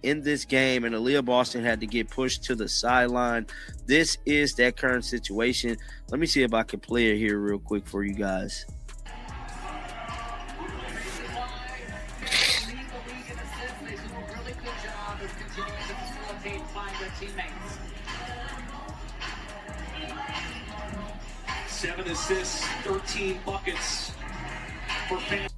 in this game, and Aaliyah Boston had to get pushed to the sideline. This is that current situation. Let me see if I can play it here real quick for you guys. Seven assists, 13 buckets for fans.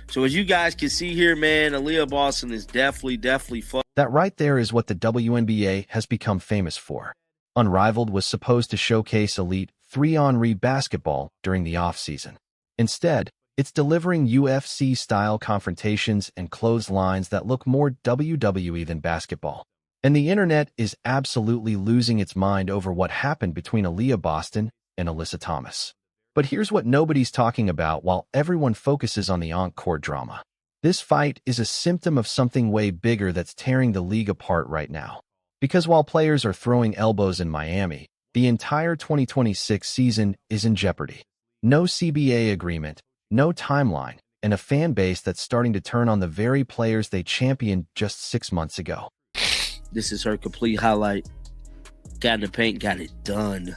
So as you guys can see here, man, Aaliyah Boston is definitely fun. That right there is what the WNBA has become famous for. Unrivaled was supposed to showcase elite 3-on-3 basketball during the offseason. Instead, it's delivering UFC-style confrontations and clotheslines that look more WWE than basketball. And the internet is absolutely losing its mind over what happened between Aaliyah Boston and Alyssa Thomas. But here's what nobody's talking about while everyone focuses on the on-court drama. This fight is a symptom of something way bigger that's tearing the league apart right now. Because while players are throwing elbows in Miami, the entire 2026 season is in jeopardy. No CBA agreement, no timeline, and a fan base that's starting to turn on the very players they championed just 6 months ago. This is her complete highlight. Got in the paint, got it done.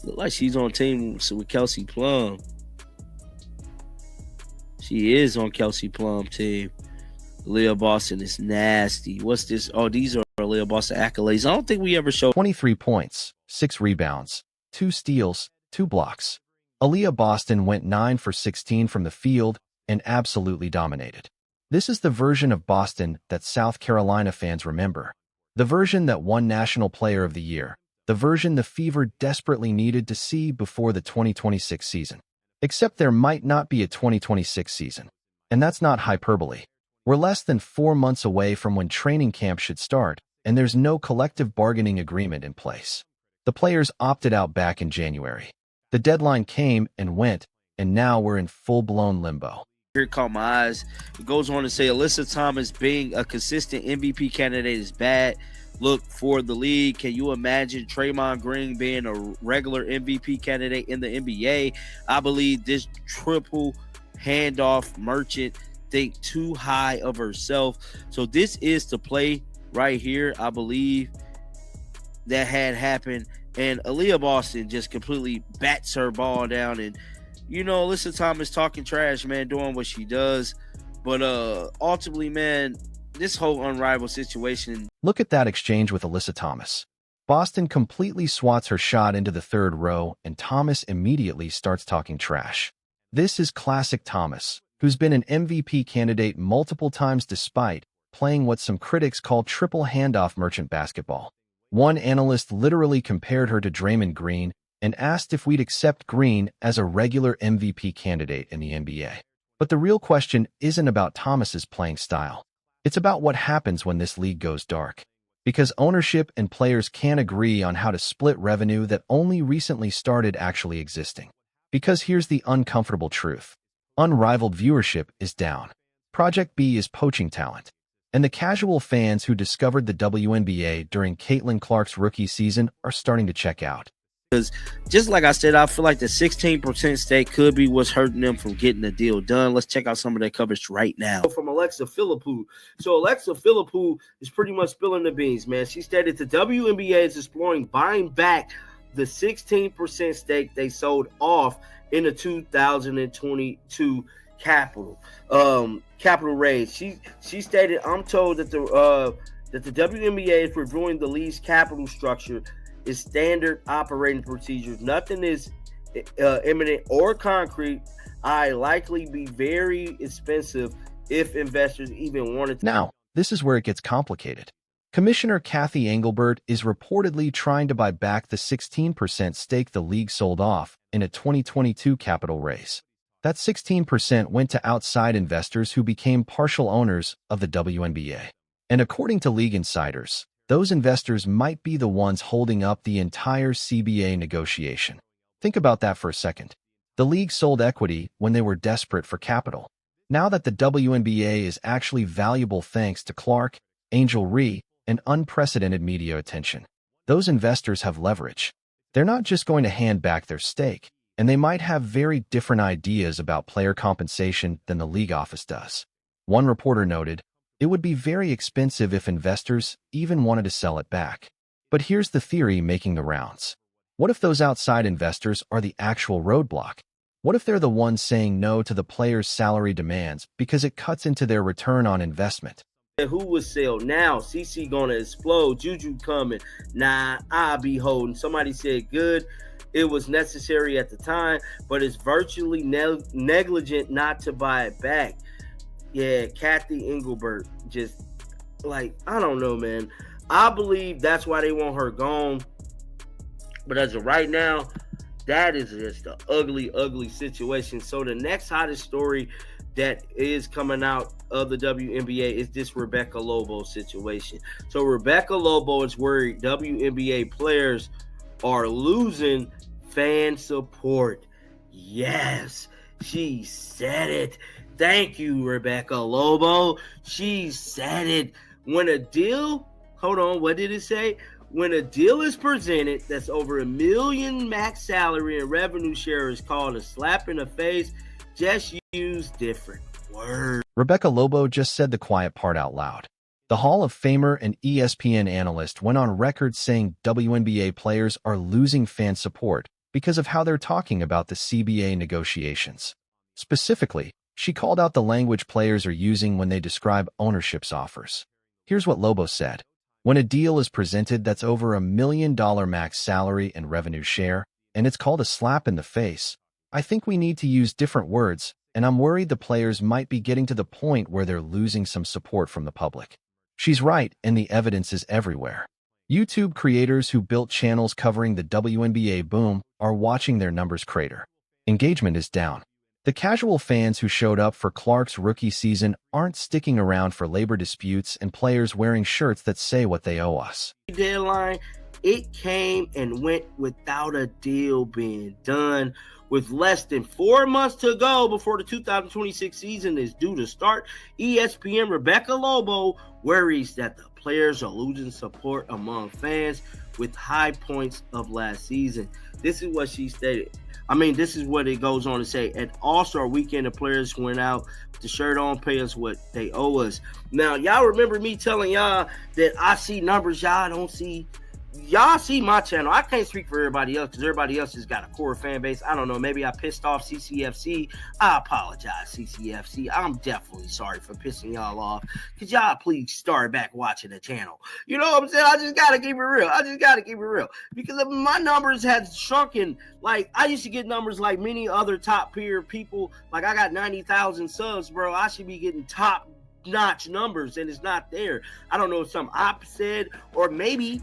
Look like she's on team with Kelsey Plum. She is on Kelsey Plum team. Aaliyah Boston is nasty. What's this? Oh, these are Aaliyah Boston accolades. I don't think we ever showed. 23 points, 6 rebounds, 2 steals, 2 blocks. Aaliyah Boston went 9 for 16 from the field and absolutely dominated. This is the version of Boston that South Carolina fans remember. The version that won National Player of the Year. The version the Fever desperately needed to see before the 2026 season. Except there might not be a 2026 season. And that's not hyperbole. We're less than 4 months away from when training camp should start, and there's no collective bargaining agreement in place. The players opted out back in January. The deadline came and went, and now we're in full-blown limbo. Here caught my eyes. It goes on to say Alyssa Thomas being a consistent MVP candidate is bad. Look for the league. Can you imagine Draymond Green being a regular MVP candidate in the NBA? I believe this triple handoff merchant think too high of herself. So this is the play right here, I believe, that had happened. And Aaliyah Boston just completely bats her ball down. And, you know, Alyssa Thomas talking trash, man, doing what she does. But ultimately, man, this whole unrivaled situation. Look at that exchange with Alyssa Thomas. Boston completely swats her shot into the third row, and Thomas immediately starts talking trash. This is classic Thomas, who's been an MVP candidate multiple times despite playing what some critics call triple handoff merchant basketball. One analyst literally compared her to Draymond Green and asked if we'd accept Green as a regular MVP candidate in the NBA. But the real question isn't about Thomas's playing style. It's about what happens when this league goes dark. Because ownership and players can't agree on how to split revenue that only recently started actually existing. Because here's the uncomfortable truth. Unrivaled viewership is down. Project B is poaching talent. And the casual fans who discovered the WNBA during Caitlin Clark's rookie season are starting to check out. Because just like I said, I feel like the 16% stake could be what's hurting them from getting the deal done. Let's check out some of their coverage right now. From Alexa Philippou. So Alexa Philippou is pretty much spilling the beans, man. She stated the WNBA is exploring buying back the 16% stake they sold off in the 2022 capital raise. She stated, "I'm told that the WNBA is reviewing the league's capital structure. Is standard operating procedures. Nothing is imminent or concrete. I likely be very expensive if investors even wanted to." Now, this is where it gets complicated. Commissioner Kathy Engelbert is reportedly trying to buy back the 16% stake the league sold off in a 2022 capital raise. That 16% went to outside investors who became partial owners of the WNBA. And according to league insiders, those investors might be the ones holding up the entire CBA negotiation. Think about that for a second. The league sold equity when they were desperate for capital. Now that the WNBA is actually valuable thanks to Clark, Angel Reese, and unprecedented media attention, those investors have leverage. They're not just going to hand back their stake, and they might have very different ideas about player compensation than the league office does. One reporter noted, It would be very expensive if investors even wanted to sell it back. But here's the theory making the rounds. What if those outside investors are the actual roadblock? What if they're the ones saying no to the players' salary demands because it cuts into their return on investment? Who would sell now? CC gonna explode. Juju coming. Nah, I'll be holding. Somebody said good. It was necessary at the time, but it's virtually negligent not to buy it back. Yeah, Kathy Engelbert. Just like, I don't know, man. I believe that's why they want her gone. But as of right now, that is just an ugly, ugly situation. So the next hottest story that is coming out of the WNBA is this Rebecca Lobo situation. So Rebecca Lobo is worried WNBA players are losing fan support. Yes, she said it. Thank you, Rebecca Lobo. She said it. When a deal, hold on, what did it say? When a deal is presented that's over $1 million max salary and revenue share is called a slap in the face, just use different words. Rebecca Lobo just said the quiet part out loud. The Hall of Famer and ESPN analyst went on record saying WNBA players are losing fan support because of how they're talking about the CBA negotiations. Specifically, she called out the language players are using when they describe ownership's offers. Here's what Lobo said. When a deal is presented that's over $1 million max salary and revenue share, and it's called a slap in the face, I think we need to use different words, and I'm worried the players might be getting to the point where they're losing some support from the public. She's right, and the evidence is everywhere. YouTube creators who built channels covering the WNBA boom are watching their numbers crater. Engagement is down. The casual fans who showed up for Clark's rookie season aren't sticking around for labor disputes and players wearing shirts that say what they owe us. Deadline, it came and went without a deal being done. With less than 4 months to go before the 2026 season is due to start, ESPN Rebecca Lobo worries that the players are losing support among fans with high points of last season. This is what she stated. This is what it goes on to say. At All-Star Weekend, the players went out with the shirt on, pay us what they owe us. Now, y'all remember me telling y'all that I see numbers y'all don't see. Y'all see my channel. I can't speak for everybody else because everybody else has got a core fan base. I don't know. Maybe I pissed off CCFC. I apologize, CCFC. I'm definitely sorry for pissing y'all off. Could y'all please start back watching the channel? You know what I'm saying? I just got to keep it real. Because my numbers had shrunken. Like, I used to get numbers like many other top peer people. Like, I got 90,000 subs, bro. I should be getting top notch numbers, and it's not there. I don't know if something I said, or maybe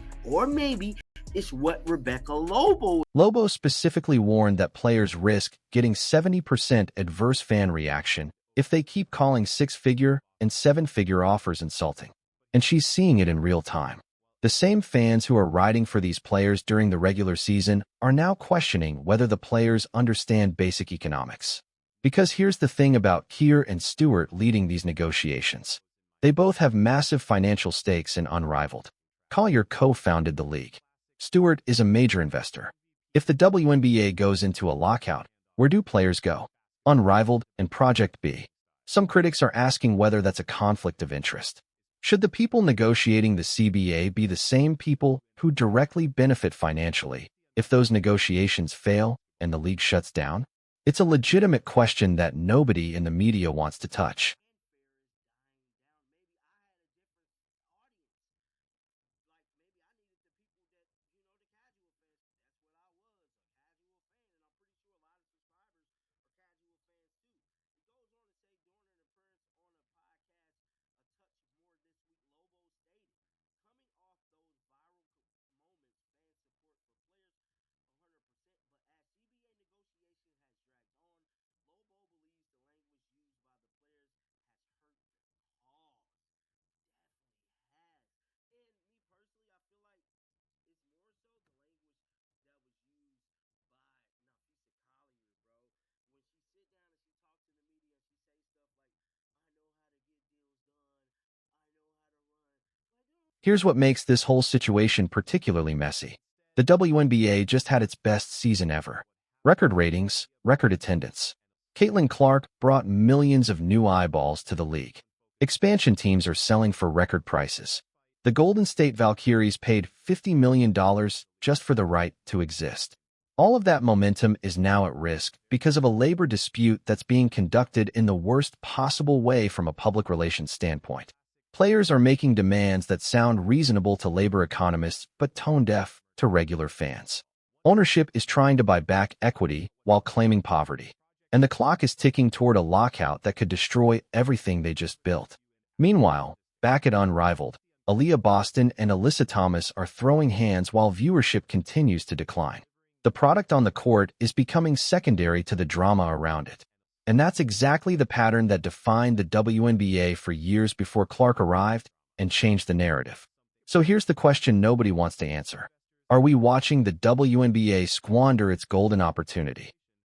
it's what Rebecca Lobo. Lobo specifically warned that players risk getting 70% adverse fan reaction if they keep calling 6-figure and 7-figure offers insulting. And she's seeing it in real time. The same fans who are riding for these players during the regular season are now questioning whether the players understand basic economics. Because here's the thing about Keir and Stewart leading these negotiations. They both have massive financial stakes and unrivaled. Collier co-founded the league. Stewart is a major investor. If the WNBA goes into a lockout, where do players go? Unrivaled and Project B. Some critics are asking whether that's a conflict of interest. Should the people negotiating the CBA be the same people who directly benefit financially if those negotiations fail and the league shuts down? It's a legitimate question that nobody in the media wants to touch. Here's what makes this whole situation particularly messy. The WNBA just had its best season ever. Record ratings, record attendance. Caitlin Clark brought millions of new eyeballs to the league. Expansion teams are selling for record prices. The Golden State Valkyries paid $50 million just for the right to exist. All of that momentum is now at risk because of a labor dispute that's being conducted in the worst possible way from a public relations standpoint. Players are making demands that sound reasonable to labor economists but tone-deaf to regular fans. Ownership is trying to buy back equity while claiming poverty, and the clock is ticking toward a lockout that could destroy everything they just built. Meanwhile, back at Unrivaled, Aaliyah Boston and Alyssa Thomas are throwing hands while viewership continues to decline. The product on the court is becoming secondary to the drama around it. And that's exactly the pattern that defined the WNBA for years before Clark arrived and changed the narrative. So here's the question nobody wants to answer. Are we watching the WNBA squander its golden opportunity?